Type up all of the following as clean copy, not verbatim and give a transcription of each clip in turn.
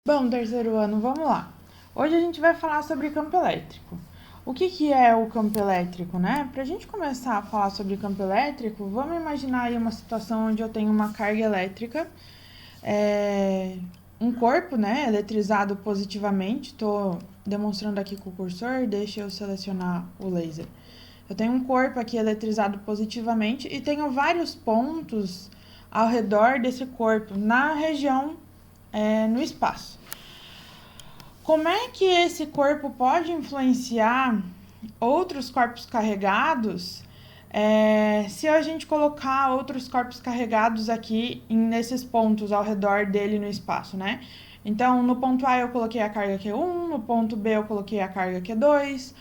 Bom, terceiro ano, vamos lá. Hoje a gente vai falar sobre campo elétrico. O que é o campo elétrico, né? Para a gente começar a falar sobre campo elétrico, vamos imaginar aí uma situação onde eu tenho uma carga elétrica, um corpo, né, eletrizado positivamente. Estou demonstrando aqui com o cursor, deixa eu selecionar o laser. Eu tenho um corpo aqui eletrizado positivamente e tenho vários pontos ao redor desse corpo, na região, no espaço. Como é que esse corpo pode influenciar outros corpos carregados se a gente colocar outros corpos carregados aqui nesses pontos ao redor dele no espaço, né? Então, no ponto A eu coloquei a carga Q1, no ponto B eu coloquei a carga Q2,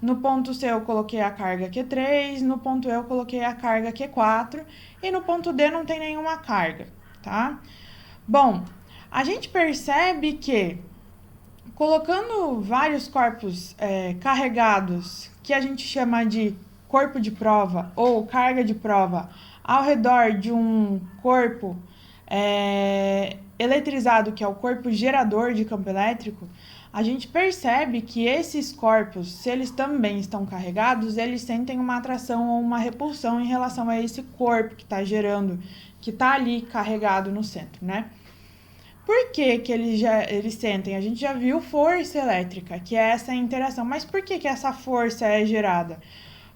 no ponto C eu coloquei a carga Q3, no ponto E eu coloquei a carga Q4 e no ponto D não tem nenhuma carga, tá? Bom, a gente percebe que colocando vários corpos carregados, que a gente chama de corpo de prova ou carga de prova, ao redor de um corpo eletrizado, que é o corpo gerador de campo elétrico, a gente percebe que esses corpos, se eles também estão carregados, eles sentem uma atração ou uma repulsão em relação a esse corpo que está gerando, que está ali carregado no centro, né? Por que eles sentem? A gente já viu força elétrica, que é essa interação. Mas por que essa força é gerada?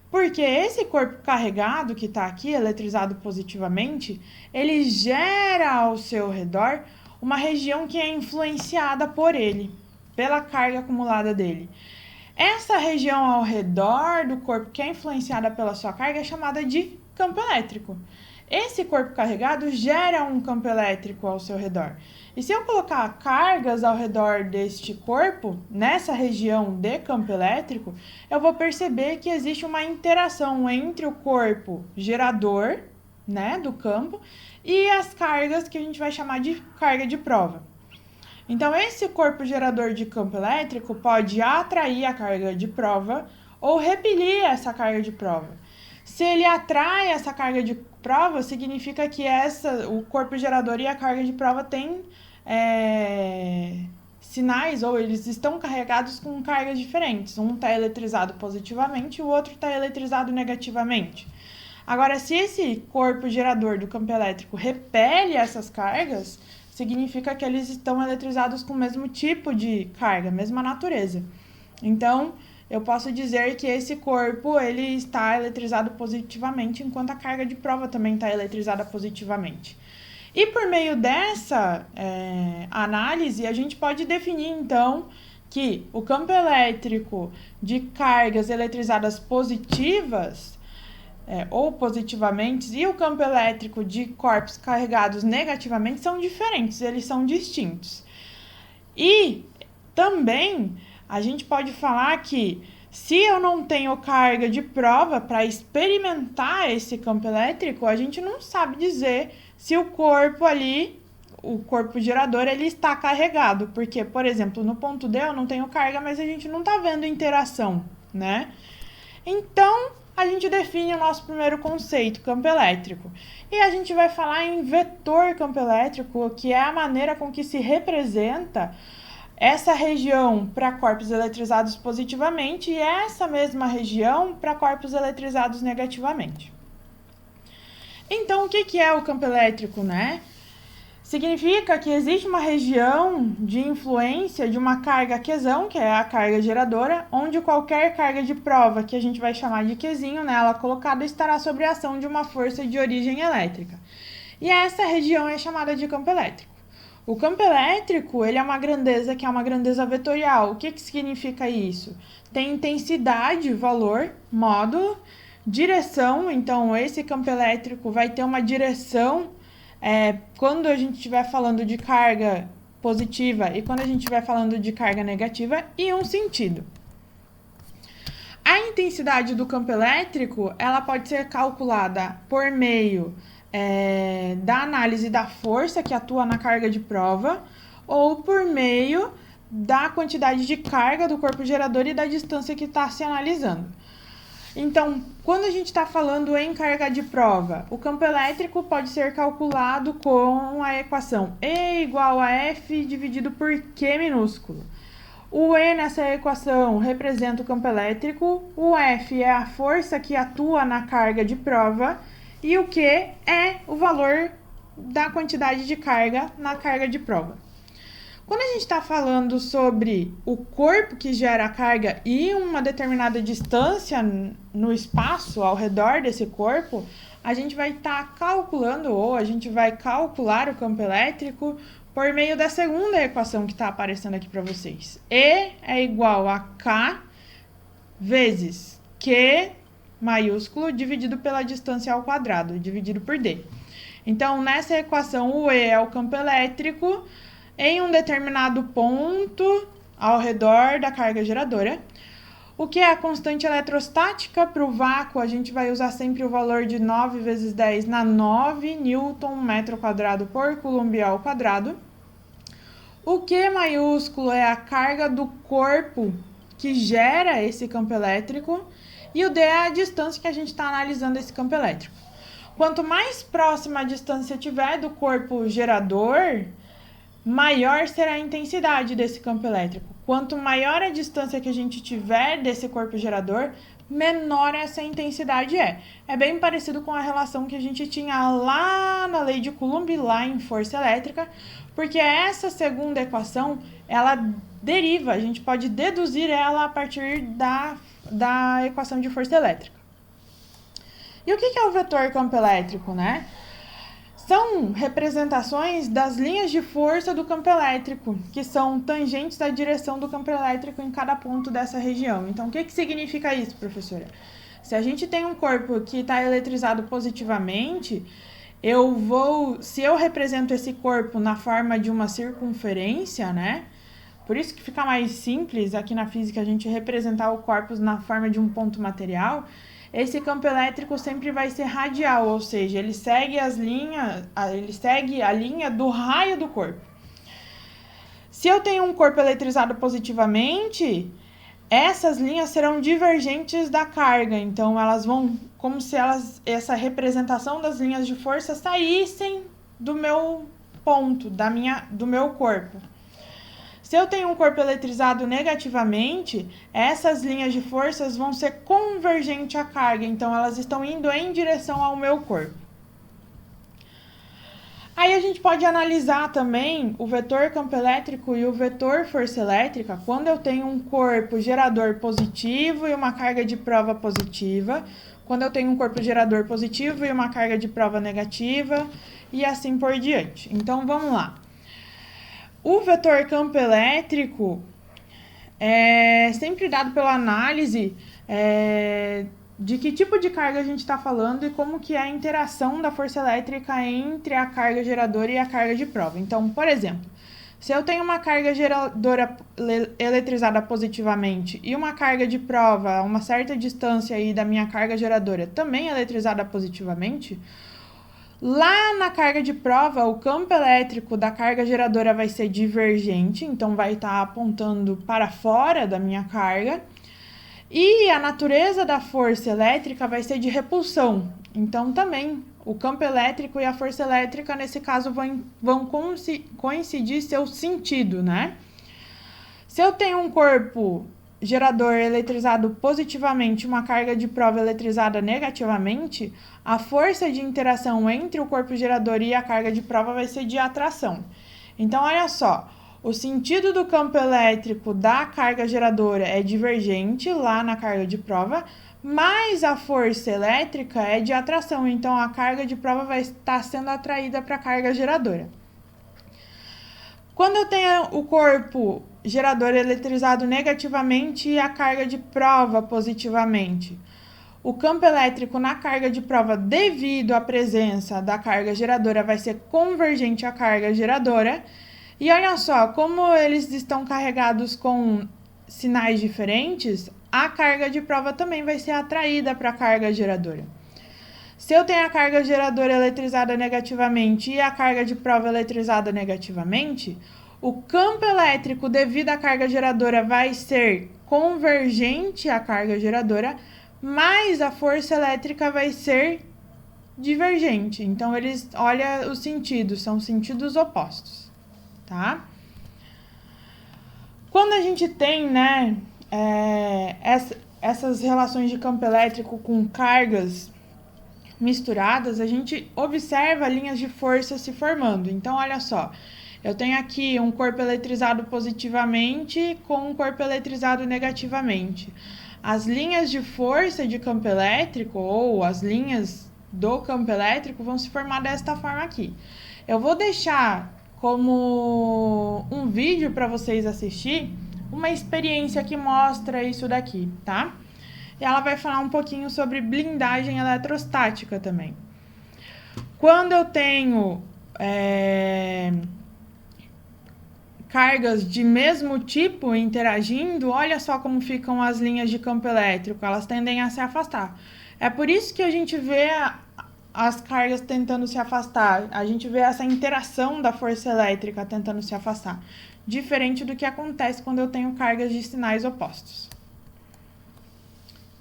Porque esse corpo carregado que está aqui, eletrizado positivamente, ele gera ao seu redor uma região que é influenciada por ele, pela carga acumulada dele. Essa região ao redor do corpo que é influenciada pela sua carga é chamada de campo elétrico. Esse corpo carregado gera um campo elétrico ao seu redor. E se eu colocar cargas ao redor deste corpo, nessa região de campo elétrico, eu vou perceber que existe uma interação entre o corpo gerador, né, do campo, e as cargas que a gente vai chamar de carga de prova. Então, esse corpo gerador de campo elétrico pode atrair a carga de prova ou repelir essa carga de prova. Se ele atrai essa carga de prova, significa que o corpo gerador e a carga de prova têm sinais, ou eles estão carregados com cargas diferentes. Um está eletrizado positivamente e o outro está eletrizado negativamente. Agora, se esse corpo gerador do campo elétrico repele essas cargas, significa que eles estão eletrizados com o mesmo tipo de carga, mesma natureza. Então, eu posso dizer que esse corpo ele está eletrizado positivamente, enquanto a carga de prova também está eletrizada positivamente. E por meio dessa análise, a gente pode definir, então, que o campo elétrico de cargas eletrizadas positivas ou positivamente e o campo elétrico de corpos carregados negativamente são diferentes, eles são distintos. E também a gente pode falar que se eu não tenho carga de prova para experimentar esse campo elétrico, a gente não sabe dizer se o corpo ali, o corpo gerador, ele está carregado. Porque, por exemplo, no ponto D eu não tenho carga, mas a gente não está vendo interação, né? Então, a gente define o nosso primeiro conceito, campo elétrico. E a gente vai falar em vetor campo elétrico, que é a maneira com que se representa essa região para corpos eletrizados positivamente e essa mesma região para corpos eletrizados negativamente. Então, o que é o campo elétrico, né? Significa que existe uma região de influência de uma carga Qzão, que é a carga geradora, onde qualquer carga de prova, que a gente vai chamar de Qzinho, nela colocada, estará sob a ação de uma força de origem elétrica. E essa região é chamada de campo elétrico. O campo elétrico, ele é uma grandeza que é uma grandeza vetorial. O que significa isso? Tem intensidade, valor, módulo, direção. Então, esse campo elétrico vai ter uma direção quando a gente estiver falando de carga positiva e quando a gente estiver falando de carga negativa, e um sentido. A intensidade do campo elétrico, ela pode ser calculada por meio da análise da força que atua na carga de prova ou por meio da quantidade de carga do corpo gerador e da distância que está se analisando. Então, Quando a gente está falando em carga de prova, o campo elétrico pode ser calculado com a equação E igual a F dividido por Q minúsculo. O E nessa equação representa o campo elétrico, o F é a força que atua na carga de prova e o Q é o valor da quantidade de carga na carga de prova. Quando a gente está falando sobre o corpo que gera a carga e uma determinada distância no espaço ao redor desse corpo, a gente vai estar calculando ou a gente vai calcular o campo elétrico por meio da segunda equação que está aparecendo aqui para vocês. E é igual a K vezes Q maiúsculo dividido pela distância ao quadrado, dividido por D. Então, nessa equação, o E é o campo elétrico em um determinado ponto ao redor da carga geradora. O que é a constante eletrostática? Para o vácuo, a gente vai usar sempre o valor de 9 vezes 10 na 9 Newton metro quadrado por Coulomb ao quadrado. O Q maiúsculo é a carga do corpo que gera esse campo elétrico e o D é a distância que a gente está analisando esse campo elétrico. Quanto mais próxima a distância tiver do corpo gerador, maior será a intensidade desse campo elétrico. Quanto maior a distância que a gente tiver desse corpo gerador, menor essa intensidade é. É bem parecido com a relação que a gente tinha lá na lei de Coulomb, lá em força elétrica, porque essa segunda equação, ela deriva, a gente pode deduzir ela a partir da equação de força elétrica. E o que é o vetor campo elétrico, né? São representações das linhas de força do campo elétrico, que são tangentes da direção do campo elétrico em cada ponto dessa região. Então, o que significa isso, professora? Se a gente tem um corpo que está eletrizado positivamente, se eu represento esse corpo na forma de uma circunferência, né? Por isso que fica mais simples aqui na física a gente representar o corpo na forma de um ponto material. Esse campo elétrico sempre vai ser radial, ou seja, ele segue a linha do raio do corpo. Se eu tenho um corpo eletrizado positivamente, essas linhas serão divergentes da carga, então elas vão como se essa representação das linhas de força saíssem do meu ponto, do meu corpo. Se eu tenho um corpo eletrizado negativamente, essas linhas de forças vão ser convergentes à carga, então elas estão indo em direção ao meu corpo. Aí a gente pode analisar também o vetor campo elétrico e o vetor força elétrica quando eu tenho um corpo gerador positivo e uma carga de prova positiva, quando eu tenho um corpo gerador positivo e uma carga de prova negativa e assim por diante. Então vamos lá. O vetor campo elétrico é sempre dado pela análise de que tipo de carga a gente está falando e como que é a interação da força elétrica entre a carga geradora e a carga de prova. Então, por exemplo, se eu tenho uma carga geradora eletrizada positivamente e uma carga de prova a uma certa distância aí da minha carga geradora também eletrizada positivamente, lá na carga de prova, o campo elétrico da carga geradora vai ser divergente, então vai estar apontando para fora da minha carga. E a natureza da força elétrica vai ser de repulsão. Então, também, o campo elétrico e a força elétrica, nesse caso, vão coincidir seu sentido, né? Se eu tenho um corpo gerador eletrizado positivamente, uma carga de prova eletrizada negativamente, a força de interação entre o corpo gerador e a carga de prova vai ser de atração. Então, olha só, o sentido do campo elétrico da carga geradora é divergente lá na carga de prova, mas a força elétrica é de atração, então a carga de prova vai estar sendo atraída para a carga geradora. Quando eu tenho o corpo gerador eletrizado negativamente e a carga de prova positivamente, o campo elétrico na carga de prova, devido à presença da carga geradora, vai ser convergente à carga geradora. E olha só, como eles estão carregados com sinais diferentes, a carga de prova também vai ser atraída para a carga geradora. Se eu tenho a carga geradora eletrizada negativamente e a carga de prova eletrizada negativamente, o campo elétrico devido à carga geradora vai ser convergente à carga geradora, mais a força elétrica vai ser divergente. Então, olha os sentidos, são sentidos opostos, tá? Quando a gente tem, né, essas relações de campo elétrico com cargas misturadas, a gente observa linhas de força se formando. Então, olha só, eu tenho aqui um corpo eletrizado positivamente com um corpo eletrizado negativamente. As linhas de força de campo elétrico, ou as linhas do campo elétrico, vão se formar desta forma aqui. Eu vou deixar como um vídeo para vocês assistir uma experiência que mostra isso daqui, tá? E ela vai falar um pouquinho sobre blindagem eletrostática também. Quando eu tenho cargas de mesmo tipo interagindo, olha só como ficam as linhas de campo elétrico, elas tendem a se afastar. É por isso que a gente vê as cargas tentando se afastar, a gente vê essa interação da força elétrica tentando se afastar, diferente do que acontece quando eu tenho cargas de sinais opostos.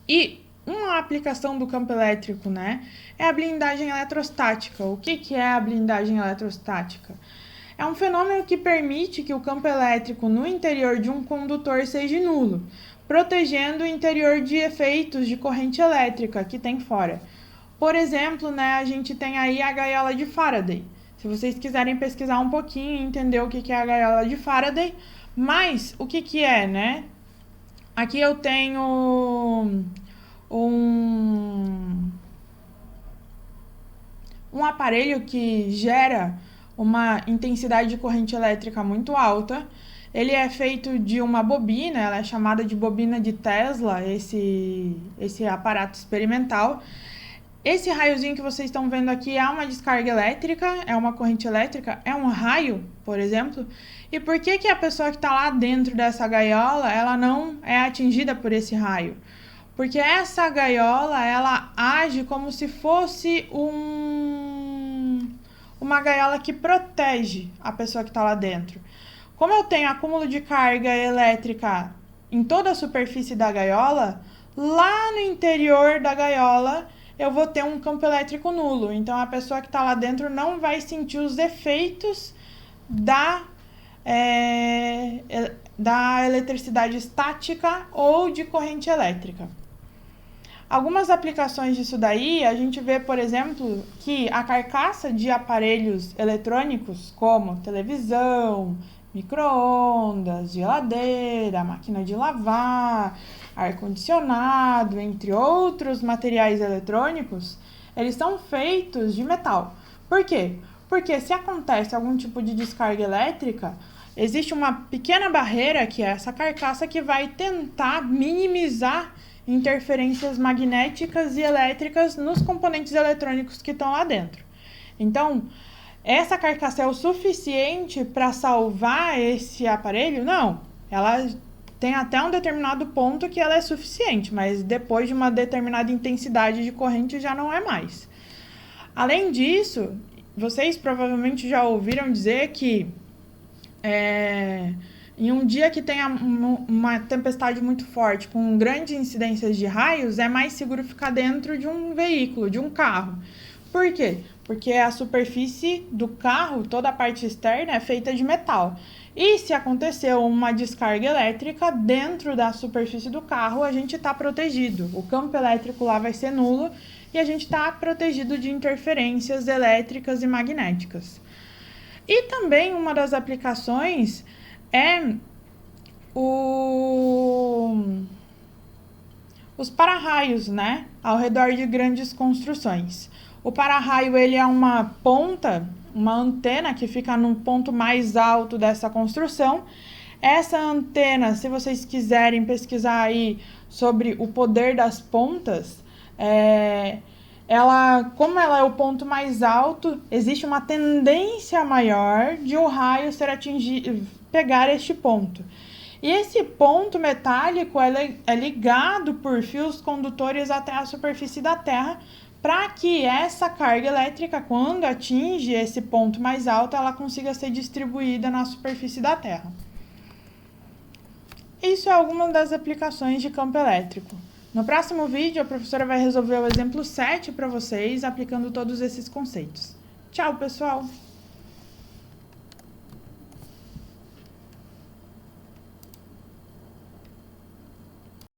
E uma aplicação do campo elétrico, né, é a blindagem eletrostática. O que é a blindagem eletrostática? É um fenômeno que permite que o campo elétrico no interior de um condutor seja nulo, protegendo o interior de efeitos de corrente elétrica que tem fora. Por exemplo, né, a gente tem aí a gaiola de Faraday. Se vocês quiserem pesquisar um pouquinho e entender o que é a gaiola de Faraday, mas o que é, né? Aqui eu tenho um aparelho que gera uma intensidade de corrente elétrica muito alta. Ele é feito de uma bobina, ela é chamada de bobina de Tesla, esse aparato experimental. Esse raiozinho que vocês estão vendo aqui é uma descarga elétrica, é uma corrente elétrica, é um raio, por exemplo. E por que a pessoa que está lá dentro dessa gaiola, ela não é atingida por esse raio? Porque essa gaiola, ela age como se fosse uma gaiola que protege a pessoa que está lá dentro. Como eu tenho acúmulo de carga elétrica em toda a superfície da gaiola, lá no interior da gaiola eu vou ter um campo elétrico nulo. Então, a pessoa que está lá dentro não vai sentir os efeitos da eletricidade estática ou de corrente elétrica. Algumas aplicações disso daí, a gente vê, por exemplo, que a carcaça de aparelhos eletrônicos, como televisão, micro-ondas, geladeira, máquina de lavar, ar-condicionado, entre outros materiais eletrônicos, eles são feitos de metal. Por quê? Porque se acontece algum tipo de descarga elétrica, existe uma pequena barreira, que é essa carcaça, que vai tentar minimizar interferências magnéticas e elétricas nos componentes eletrônicos que estão lá dentro. Então, essa carcaça é o suficiente para salvar esse aparelho? Não, ela tem até um determinado ponto que ela é suficiente, mas depois de uma determinada intensidade de corrente já não é mais. Além disso, vocês provavelmente já ouviram dizer que em um dia que tenha uma tempestade muito forte, com grandes incidências de raios, é mais seguro ficar dentro de um veículo, de um carro. Por quê? Porque a superfície do carro, toda a parte externa, é feita de metal. E se acontecer uma descarga elétrica dentro da superfície do carro, a gente está protegido. O campo elétrico lá vai ser nulo e a gente está protegido de interferências elétricas e magnéticas. E também uma das aplicações é os para-raios, né? Ao redor de grandes construções. O para-raio, ele é uma ponta, uma antena que fica no ponto mais alto dessa construção. Essa antena, se vocês quiserem pesquisar aí sobre o poder das pontas, como ela é o ponto mais alto, existe uma tendência maior de o raio pegar este ponto. E esse ponto metálico é ligado por fios condutores até a superfície da Terra, para que essa carga elétrica, quando atinge esse ponto mais alto, ela consiga ser distribuída na superfície da Terra. Isso é alguma das aplicações de campo elétrico. No próximo vídeo, a professora vai resolver o exemplo 7 para vocês, aplicando todos esses conceitos. Tchau, pessoal!